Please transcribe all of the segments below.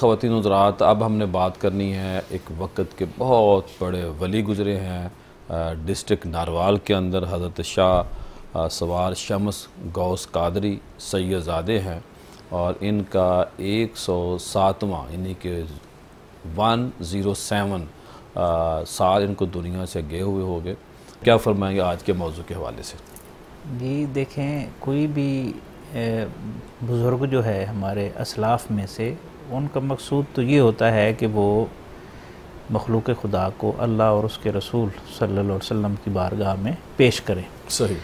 خواتین حضرات، اب ہم نے بات کرنی ہے ایک وقت کے بہت بڑے ولی گزرے ہیں ڈسٹرکٹ ناروال کے اندر، حضرت شاہ سوار شمس غوث قادری سید زادے ہیں، اور ان کا 107واں یعنی کہ 107 سال ان کو دنیا سے گئے ہوئے ہو گئے۔ کیا فرمائیں گے آج کے موضوع کے حوالے سے؟ جی دیکھیں، کوئی بھی بزرگ جو ہے ہمارے اسلاف میں سے، ان کا مقصود تو یہ ہوتا ہے کہ وہ مخلوق خدا کو اللہ اور اس کے رسول صلی اللہ علیہ وسلم کی بارگاہ میں پیش کریں۔ صحیح۔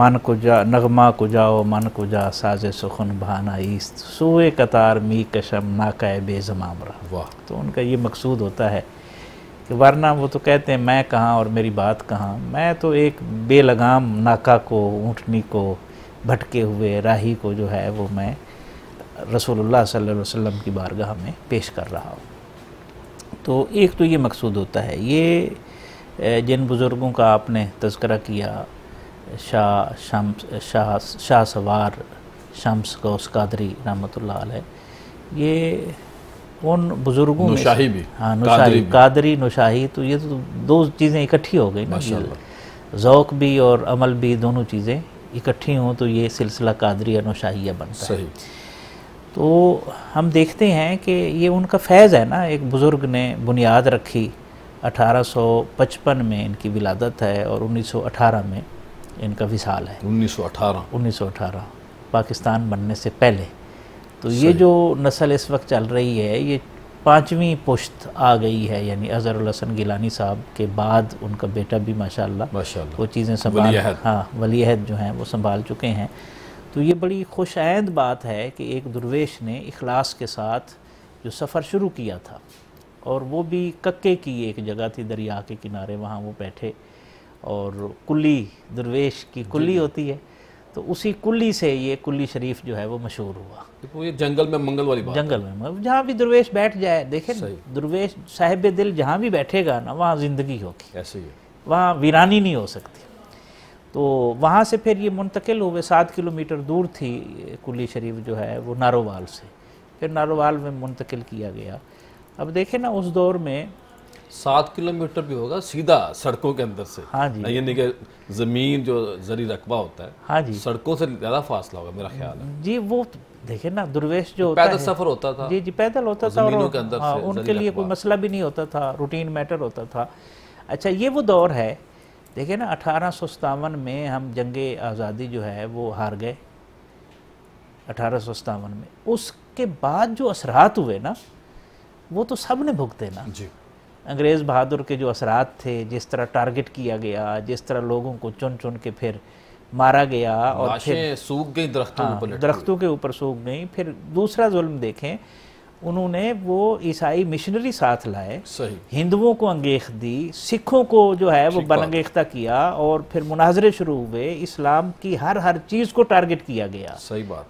من کو جا نغمہ کو جاؤ، من کو جا ساز سخن بہانہ ایست، سوئے قطار می کشم ناکہ بے زمام رہا۔ واہ۔ تو ان کا یہ مقصود ہوتا ہے کہ ورنہ وہ تو کہتے ہیں میں کہاں اور میری بات کہاں، میں تو ایک بے لگام ناکہ کو، اونٹنی کو، بھٹکے ہوئے راہی کو جو ہے وہ میں رسول اللہ صلی اللہ علیہ وسلم کی بارگاہ میں پیش کر رہا ہوں۔ تو ایک تو یہ مقصود ہوتا ہے۔ یہ جن بزرگوں کا آپ نے تذکرہ کیا، شاہ سوار شمس غوث قادری رحمۃ اللہ علیہ، یہ ان بزرگوں میں نوشاہی بھی، ہاں نوشاہی، قادری نوشاہی، تو یہ تو دو چیزیں اکٹھی ہو گئی نا، ذوق بھی اور عمل بھی، دونوں چیزیں اکٹھی ہوں تو یہ سلسلہ قادریہ نوشاہیہ بنتا ہے۔ صحیح۔ تو ہم دیکھتے ہیں کہ یہ ان کا فیض ہے نا، ایک بزرگ نے بنیاد رکھی، 1855 میں ان کی ولادت ہے اور 1918 میں ان کا وصال ہے۔ 1918 پاکستان بننے سے پہلے۔ تو یہ جو نسل اس وقت چل رہی ہے، یہ 5ویں پشت آ گئی ہے، یعنی اظہر الحسن گیلانی صاحب کے بعد ان کا بیٹا بھی ماشاءاللہ وہ چیزیں سنبھال، ہاں ولی عہد جو ہیں وہ سنبھال چکے ہیں۔ تو یہ بڑی خوش آئند بات ہے کہ ایک درویش نے اخلاص کے ساتھ جو سفر شروع کیا تھا، اور وہ بھی ککے کی ایک جگہ تھی دریا کے کنارے، وہاں وہ بیٹھے، اور کلی درویش کی کلی ہوتی ہے، تو اسی کلی سے یہ کلی شریف جو ہے وہ مشہور ہوا۔ یہ جنگل میں منگل والی بات، جنگل میں جہاں بھی درویش بیٹھ جائے، دیکھیں درویش صاحب دل جہاں بھی بیٹھے گا نا، وہاں زندگی ہوگی، ایسے ہی وہاں ویرانی نہیں ہو سکتی۔ تو وہاں سے پھر یہ منتقل ہوئے، 7 کلومیٹر دور تھی کلی شریف جو ہے وہ نارووال سے، پھر نارووال میں منتقل کیا گیا۔ اب دیکھیں نا اس دور میں 7 کلومیٹر بھی ہوگا سیدھا سڑکوں کے اندر سے، ہاں جی، یعنی کہ زمین جو زرعی رقبہ ہوتا ہے، ہاں جی، سڑکوں سے زیادہ فاصلہ ہوگا میرا خیال ہے۔ جی وہ دیکھیں نا درویش جو ہوتا ہے، پیدل سفر ہوتا تھا، جی پیدل ہوتا تھا، زمینوں کے اندر سے ان کے لیے کوئی مسئلہ بھی نہیں ہوتا تھا، روٹین میٹر ہوتا تھا۔ اچھا یہ وہ دور ہے، دیکھیں نا 1857 میں ہم جنگ آزادی جو ہے وہ ہار گئے 1857 میں، اس کے بعد جو اثرات ہوئے نا وہ تو سب نے بھگتے نا۔ جی، انگریز بہادر کے جو اثرات تھے، جس طرح ٹارگٹ کیا گیا، جس طرح لوگوں کو چن چن کے پھر مارا گیا، اور لاشیں سوکھ گئی درختوں کے اوپر سوکھ گئیں۔ پھر دوسرا ظلم دیکھیں، انہوں نے وہ عیسائی مشنری ساتھ لائے، ہندوؤں کو انگیخت دی، سکھوں کو جو ہے وہ برانگیختہ کیا، اور پھر مناظرے شروع ہوئے، اسلام کی ہر چیز کو ٹارگٹ کیا گیا۔ صحیح بات۔